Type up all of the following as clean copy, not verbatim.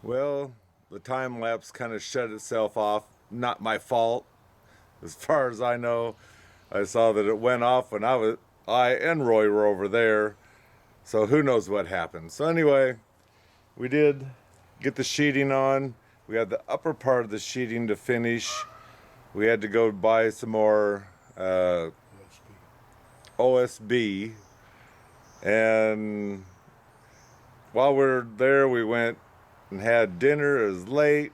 Well, the time lapse kind of shut itself off. Not my fault. As far as I know, I saw that it went off when I and Roy were over there. So who knows what happened. So anyway, we did get the sheeting on. We had the upper part of the sheeting to finish. We had to go buy some more OSB. And while we were there, we went and had dinner. It was late.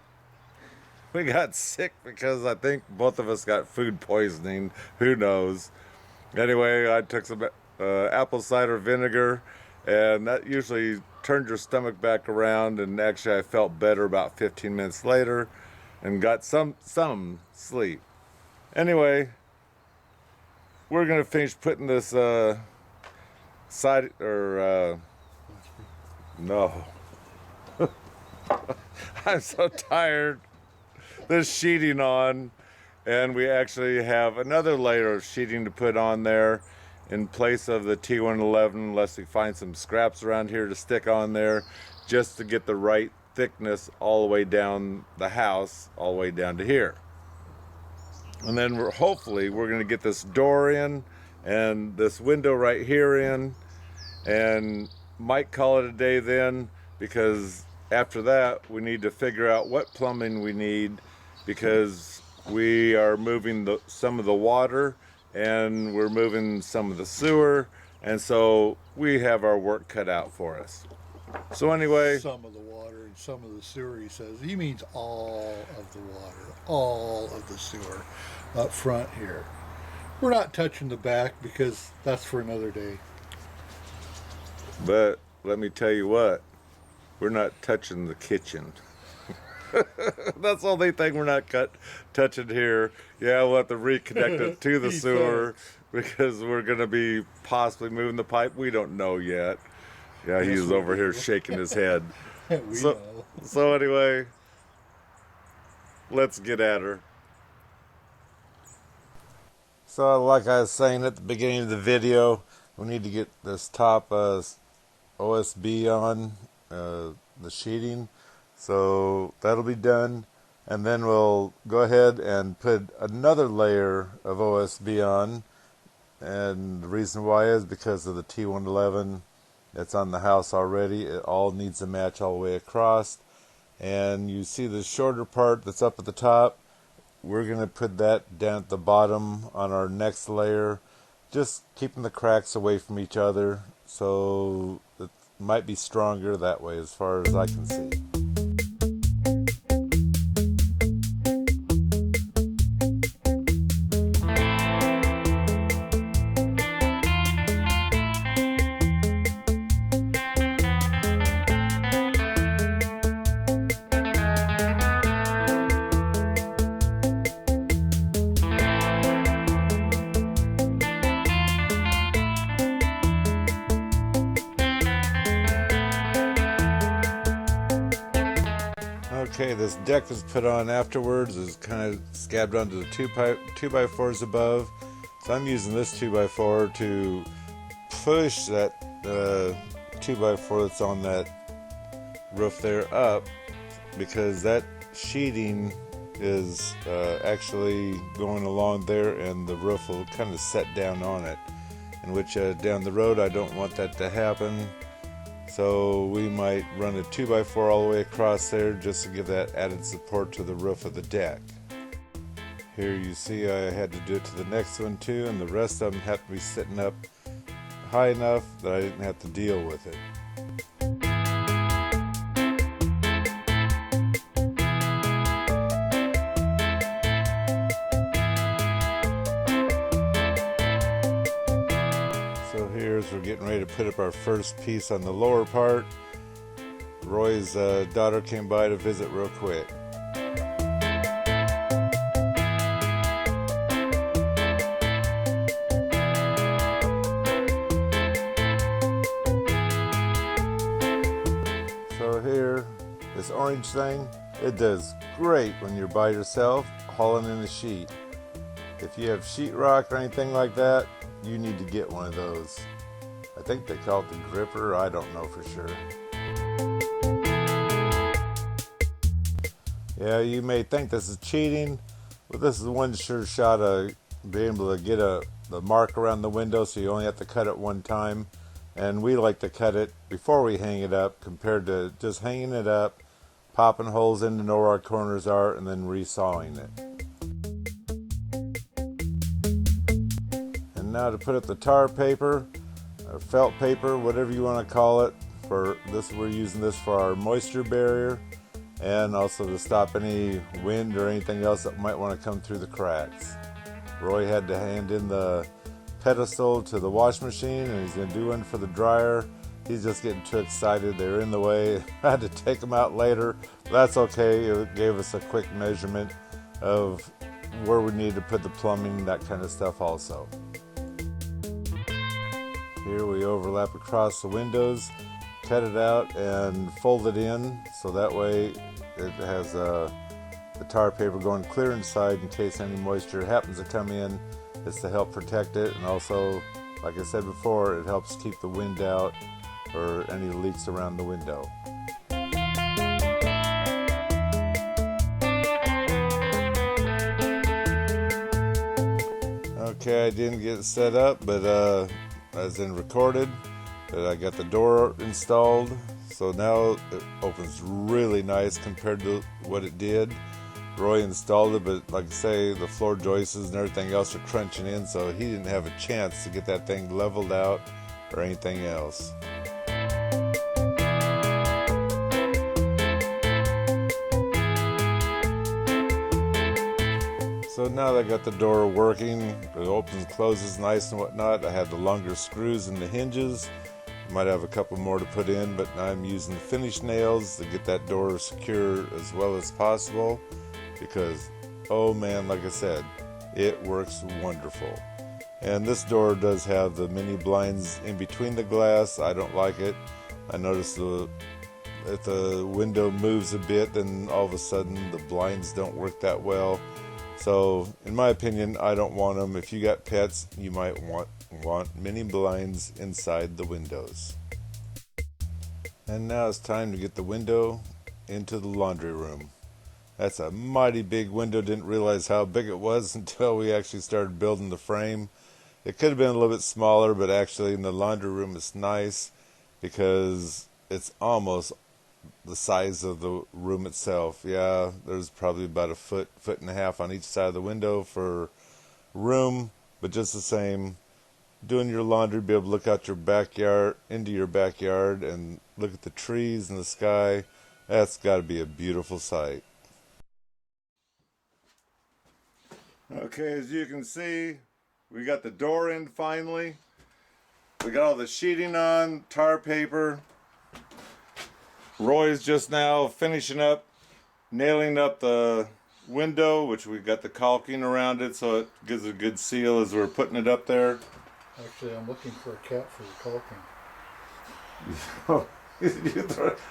We got sick because I think both of us got food poisoning. Who knows? Anyway, I took some apple cider vinegar, and that usually turned your stomach back around. And actually, I felt better about 15 minutes later, and got some sleep. Anyway, we're gonna finish putting this no. I'm so tired. This sheeting on, and we actually have another layer of sheeting to put on there in place of the T111, unless we find some scraps around here to stick on there, just to get the right thickness all the way down the house, all the way down to here. And then hopefully we're going to get this door in and this window right here in, and might call it a day then, because after that we need to figure out what plumbing we need, because we are moving some of the water and we're moving some of the sewer, and so we have our work cut out for us. So anyway, some of the water and some of the sewer, he says. He means all of the water, all of the sewer up front here. We're not touching the back because that's for another day. but let me tell you what, we're not touching the kitchen. That's the only thing we're not touching here. Yeah, we'll have to reconnect it to the sewer because we're going to be possibly moving the pipe. We don't know yet. Yeah, Yes, he's over here shaking his head. We know. So anyway, let's get at her. So like I was saying at the beginning of the video, we need to get this top OSB on, the sheeting. So that'll be done, and then we'll go ahead and put another layer of OSB on, and the reason why is because of the T111 that's on the house already. It all needs to match all the way across, and you see the shorter part that's up at the top. We're going to put that down at the bottom on our next layer, just keeping the cracks away from each other, so it might be stronger that way as far as I can see. Okay, this deck was put on afterwards. It's kind of scabbed onto the 2x4s above. So I'm using this 2x4 to push that 2x4 that's on that roof there up, because that sheeting is actually going along there, and the roof will kind of set down on it, in which down the road I don't want that to happen. So we might run a 2x4 all the way across there just to give that added support to the roof of the deck. Here you see I had to do it to the next one too, and the rest of them have to be sitting up high enough that I didn't have to deal with it. So here's, we're getting ready to put up our first piece on the lower part. Roy's daughter came by to visit real quick. So here, this orange thing, it does great when you're by yourself hauling in a sheet. If you have sheetrock or anything like that, you need to get one of those. I think they call it the gripper, I don't know for sure. Yeah, you may think this is cheating, but this is one sure shot of being able to get the mark around the window, so you only have to cut it one time. And we like to cut it before we hang it up compared to just hanging it up, popping holes in to know where our corners are, and then resawing it. And now to put up the tar paper, or felt paper, whatever you want to call it. For this, we're using this for our moisture barrier, and also to stop any wind or anything else that might want to come through the cracks. Roy had to hand in the pedestal to the wash machine, and he's going to do one for the dryer. He's just getting too excited. They're in the way. I had to take them out later. That's okay. It gave us a quick measurement of where we need to put the plumbing, that kind of stuff also. Here we overlap across the windows, cut it out and fold it in, so that way it has the tar paper going clear inside in case any moisture happens to come in. It's to help protect it, and also, like I said before, it helps keep the wind out or any leaks around the window. Okay, I didn't get it set up, but as in recorded, but I got the door installed, so now it opens really nice compared to what it did. Roy installed it, but like I say, the floor joists and everything else are crunching in, so he didn't have a chance to get that thing leveled out or anything else. So now that I got the door working, it opens, closes nice and whatnot. I have the longer screws in the hinges. Might have a couple more to put in, but I'm using finish nails to get that door secure as well as possible, because, oh man, like I said, it works wonderful. And this door does have the mini blinds in between the glass. I don't like it. I noticed if the window moves a bit, then all of a sudden the blinds don't work that well. So, in my opinion, I don't want them. If you got pets, you might want mini blinds inside the windows. And now it's time to get the window into the laundry room. That's a mighty big window. Didn't realize how big it was until we actually started building the frame. It could have been a little bit smaller, but actually in the laundry room it's nice because it's almost the size of the room itself. Yeah, there's probably about a foot and a half on each side of the window for room, but just the same, doing your laundry, be able to look out your backyard, into your backyard, and look at the trees and the sky. That's got to be a beautiful sight. Okay, as you can see, we got the door in finally. We got all the sheeting on, tar paper. Roy's just now finishing up, nailing up the window, which we got the caulking around it so it gives a good seal as we're putting it up there. Actually, I'm looking for a cap for the caulking.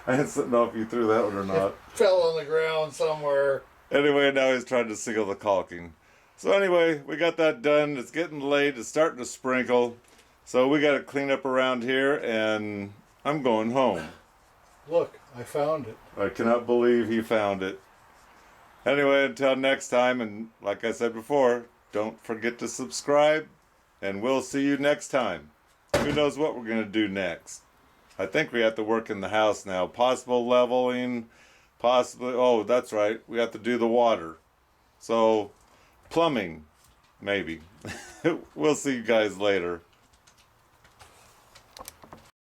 I didn't know if you threw that one or not. It fell on the ground somewhere. Anyway, now he's trying to seal the caulking. So anyway, we got that done. It's getting late. It's starting to sprinkle. So we got to clean up around here, and I'm going home. Look, I found it. I cannot believe he found it. Anyway, until next time, and like I said before, don't forget to subscribe, and we'll see you next time. Who knows what we're going to do next? I think we have to work in the house now. Possible leveling, possibly, oh, that's right, we have to do the water. So, plumbing, maybe. We'll see you guys later.